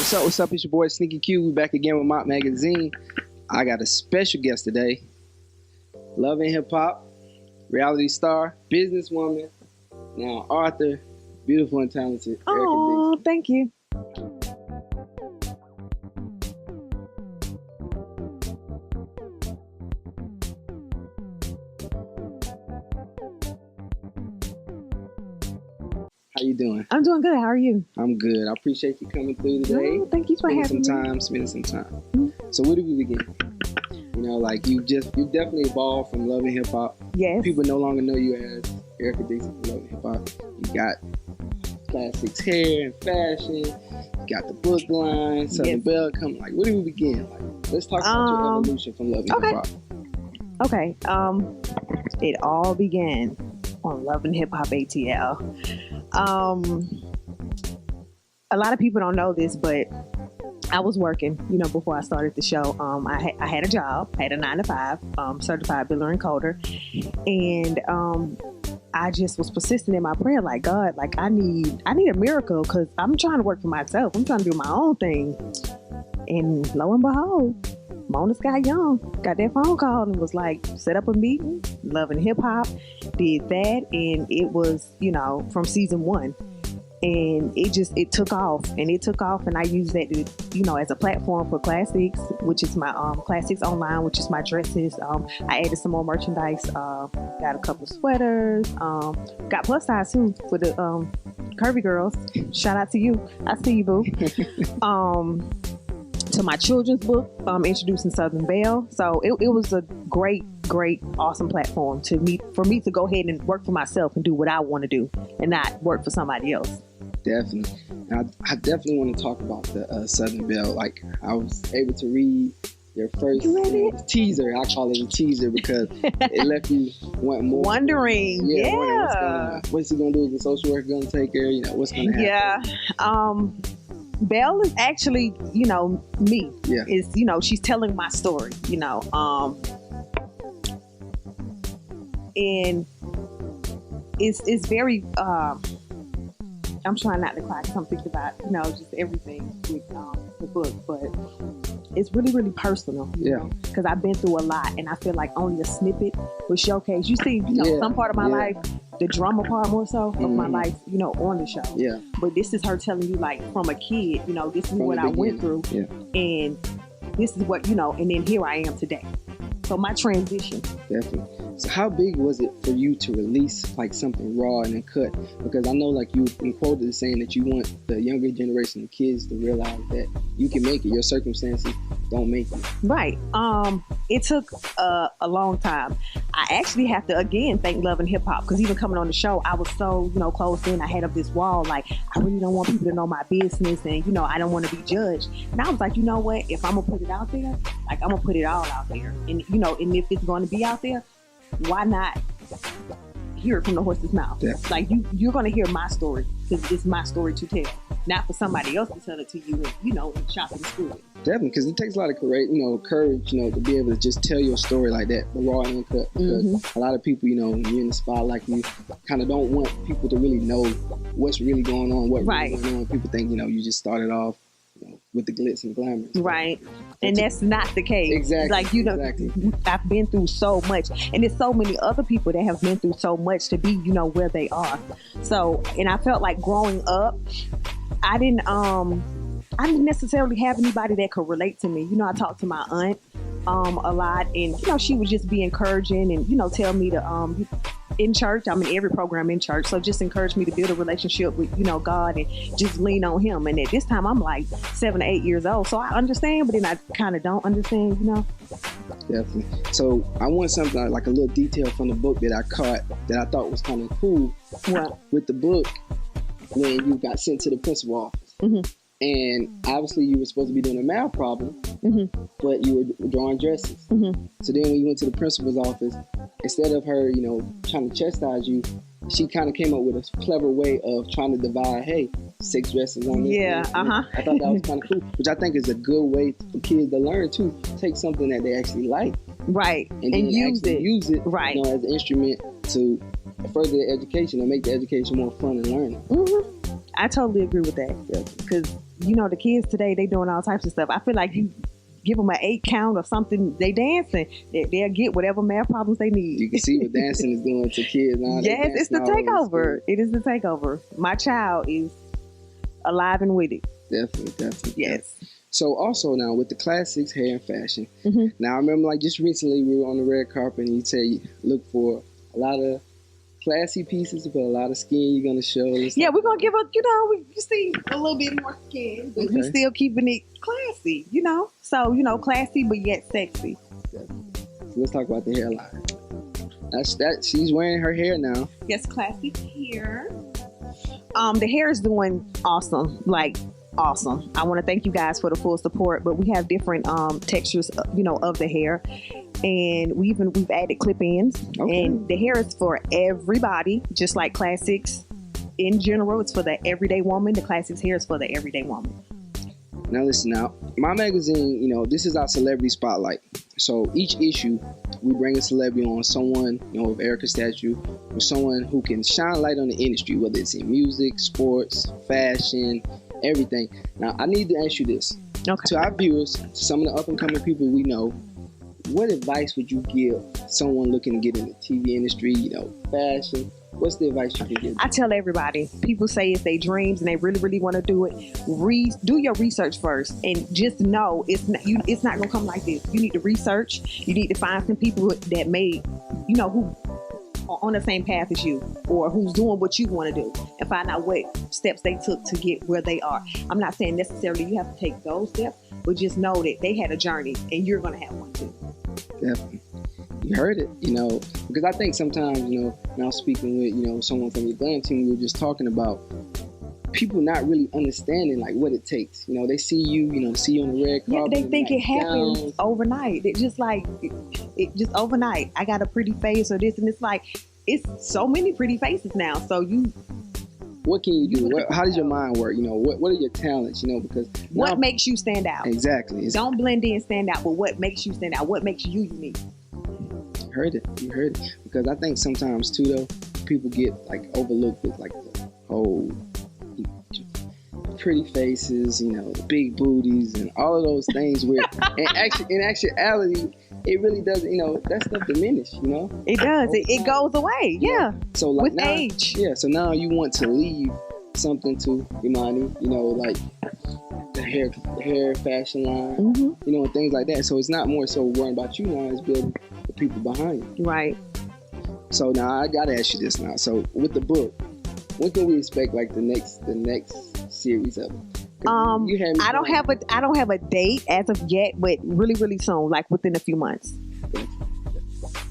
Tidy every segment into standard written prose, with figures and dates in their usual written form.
What's up? It's your boy Sneaky Q. We back again with Mop Magazine. I got a special guest today. Love and hip hop, reality star, businesswoman, now author, beautiful and talented Erica Dixon. Oh, thank you. How you doing? I'm doing good. How are you? I'm good. I appreciate you coming through today. Oh, thank you for having me. Spending some time. Mm-hmm. So where do we begin? You know, like you definitely evolved from Love and Hip Hop. Yes. People no longer know you as Erica Dixon from Love and Hip Hop. You got classics hair and fashion. You got the book line, Southern Belle coming. Like, where do we begin? Like, let's talk about your evolution from Love and Hip Hop. Okay. It all began on Love and Hip Hop ATL. A lot of people don't know this, but I was working, before I started the show. I had a job, I had a 9-to-5, certified biller and coder. And I just was persistent in my prayer, like, God, like I need a miracle, because I'm trying to work for myself. I'm trying to do my own thing. And lo and behold, Mona Scott Young got that phone call and was like, set up a meeting, Love and Hip Hop, did that. And it was, from season 1. And it took off, and I used that to, as a platform for classics, which is my classics online, which is my dresses. I added some more merchandise, got a couple of sweaters, got plus size too for the curvy girls. Shout out to you. I see you, boo. To my children's book, introducing Southern Belle. So it was a great, awesome platform for me to go ahead and work for myself and do what I want to do and not work for somebody else. Definitely. And I definitely want to talk about the Southern Belle. Like, I was able to read your first teaser. I call it a teaser because it left you wanting more. Wondering. What's he going to do? Is the social worker going to take care? What's going to happen? Yeah. Belle is actually, me. Yeah. Is, she's telling my story, and it's very, I'm trying not to cry because I'm thinking about, just everything with the book, but it's really, really personal, you know, because I've been through a lot, and I feel like only a snippet will showcase. You see, some part of my life, the drama part more so of my life, on the show. Yeah. But this is her telling you, like, from a kid, this is what I went through, and this is what, and then here I am today. So my transition. Definitely. So how big was it for you to release like something raw and uncut? Because I know, like, you've been quoted as saying that you want the younger generation of kids to realize that you can make it. Your circumstances don't make it. Right. It took a long time. I actually have to, again, thank Love and Hip Hop, because even coming on the show, I was so, closed in. I had up this wall, like, I really don't want people to know my business, and, I don't want to be judged. And I was like, you know what? If I'm going to put it out there, like, I'm going to put it all out there. And, and if it's going to be out there, why not hear it from the horse's mouth? Yeah. Like, you're going to hear my story, because it's my story to tell, not for somebody else to tell it to you and shop and screw it. Definitely, because it takes a lot of courage, to be able to just tell your story like that, the raw and uncut. Because a lot of people, when you're in the spotlight, you kind of don't want people to really know what's really going on, really going on. People think, you just started off with the glitz and glamour. Right. And that's not the case. Exactly. Like, I've been through so much, and there's so many other people that have been through so much to be, where they are. So, and I felt like growing up, I didn't necessarily have anybody that could relate to me. I talked to my aunt a lot, and she would just be encouraging and tell me to in church. I'm in every program in church, so just encourage me to build a relationship with God and just lean on Him. And at this time, I'm like 7 or 8 years old, so I understand, but then I kind of don't understand. Definitely. So I want something like a little detail from the book that I caught that I thought was kind of cool. What? With the book, when you got sent to the principal office. And obviously you were supposed to be doing a math problem, but you were drawing dresses. So then when you went to the principal's office, instead of her, trying to chastise you, she kind of came up with a clever way of trying to divide, hey, 6 dresses on this. Yeah, I thought that was kind of cool, which I think is a good way for kids to learn too. Take something that they actually like. Right. And then use it right. As an instrument to further their education or make the education more fun and learning. I totally agree with that. Because the kids today, they doing all types of stuff. I feel like you give them an 8 count or something, they dancing, they'll get whatever math problems they need. You can see what dancing is doing to kids now. Yes, it's the takeover. It is the takeover. My child is alive and with it. Definitely. Yes. So also now with the classics, hair and fashion. Now I remember like just recently we were on the red carpet and you tell you look for a lot of classy pieces, but a lot of skin you're gonna show. Yeah, we're gonna give a you see a little bit more skin, but we're still keeping it classy, So classy but yet sexy. Definitely. So let's talk about the hairline. That she's wearing her hair now. Yes, classy hair. The hair is doing awesome, like awesome. I want to thank you guys for the full support, but we have different textures, of the hair. And we've added clip-ins, and the hair is for everybody, just like classics in general. It's for the everyday woman. The classics hair is for the everyday woman. Now listen, my magazine, this is our celebrity spotlight. So each issue, we bring a celebrity on, someone, of Erica's statue, or someone who can shine light on the industry, whether it's in music, sports, fashion, everything. Now I need to ask you this. To our viewers, to some of the up-and-coming people we know, what advice would you give someone looking to get in the TV industry, fashion? What's the advice you can give? I tell everybody, people say it's their dreams and they really, really want to do it. Do your research first and just know it's not going to come like this. You need to research. You need to find some people that may, who are on the same path as you or who's doing what you want to do and find out what steps they took to get where they are. I'm not saying necessarily you have to take those steps, but just know that they had a journey and you're going to have one too. Definitely. You heard it, because I think sometimes, now speaking with, someone from your glam team, we were just talking about people not really understanding like what it takes. They see you, see you on the red carpet. Yeah, they think it happens overnight. It just overnight. I got a pretty face or this, and it's like, it's so many pretty faces now. So what can you do? How does your mind work? What are your talents? Because what makes you stand out? Exactly. Don't blend in, stand out, but what makes you stand out? What makes you unique? You heard it. Because I think sometimes too, though, people get like overlooked with like the whole pretty faces, big booties, and all of those things. Where in actuality, it really doesn't. That stuff diminish. It does. It goes away. Yeah. So like with now, age. Yeah. So now you want to leave something to Imani. Like the hair fashion line. And things like that. So it's not more so worrying about you now. It's building the people behind you. Right. So now I gotta ask you this now. So with the book, when can we expect like the next series of it? I don't have a date as of yet, but really, really soon, like within a few months.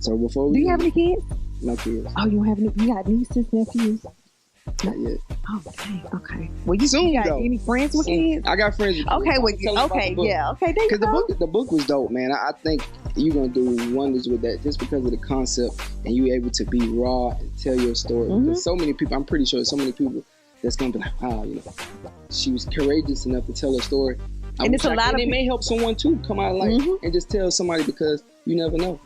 So before do you have any kids? No kids. Oh, you don't have any? You got nieces, nephews? Not yet. Oh, dang. Okay. Well, you got any friends with kids? I got friends with kids. Okay, yeah. Okay, there you go. Because the book was dope, man. I think you're going to do wonders with that just because of the concept and you able to be raw and tell your story. Because so many people, I'm pretty sure so many people that's going to be like, wow, she was courageous enough to tell her story. And it's a lot of it may help someone too come out of life and just tell somebody because you never know.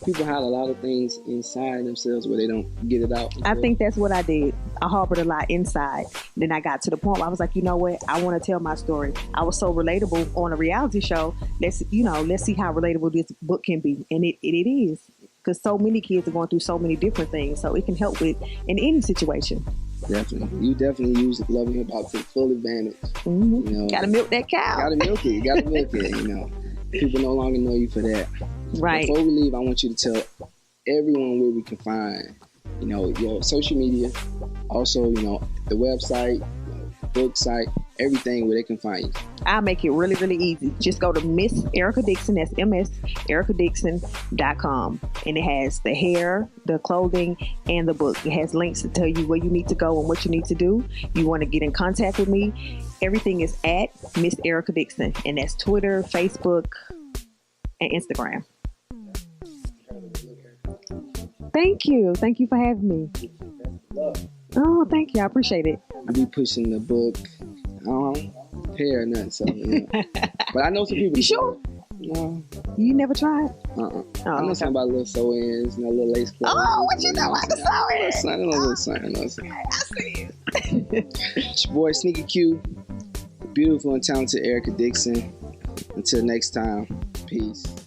People hide a lot of things inside themselves where they don't get it out. I think that's what I did. I harbored a lot inside. Then I got to the point where I was like, you know what? I want to tell my story. I was so relatable on a reality show. Let's see how relatable this book can be. And it is. Because so many kids are going through so many different things. So it can help with in any situation. Definitely. You definitely use Love and Hip Hop to full advantage. Gotta milk that cow. Gotta milk it. People no longer know you for that. Right. Before we leave, I want you to tell everyone where we can find, your social media, also, the website, book site, everything where they can find you. I'll make it really, really easy. Just go to Miss Erica Dixon, that's MsEricaDixon.com. And it has the hair, the clothing, and the book. It has links to tell you where you need to go and what you need to do. You want to get in contact with me, everything is at Miss Erica Dixon. And that's Twitter, Facebook, and Instagram. Thank you. Thank you for having me. Oh, thank you. I appreciate it. I be pushing the book. I don't pay or nothing, so but I know some people. You sure? No. You never tried? Oh, I know something about little sew-ins, little lace clothes. Oh, what you know about the sew-ins? I know something. Okay, I see it. It's your boy Sneaky Q. beautiful and talented Erica Dixon. Until next time, peace.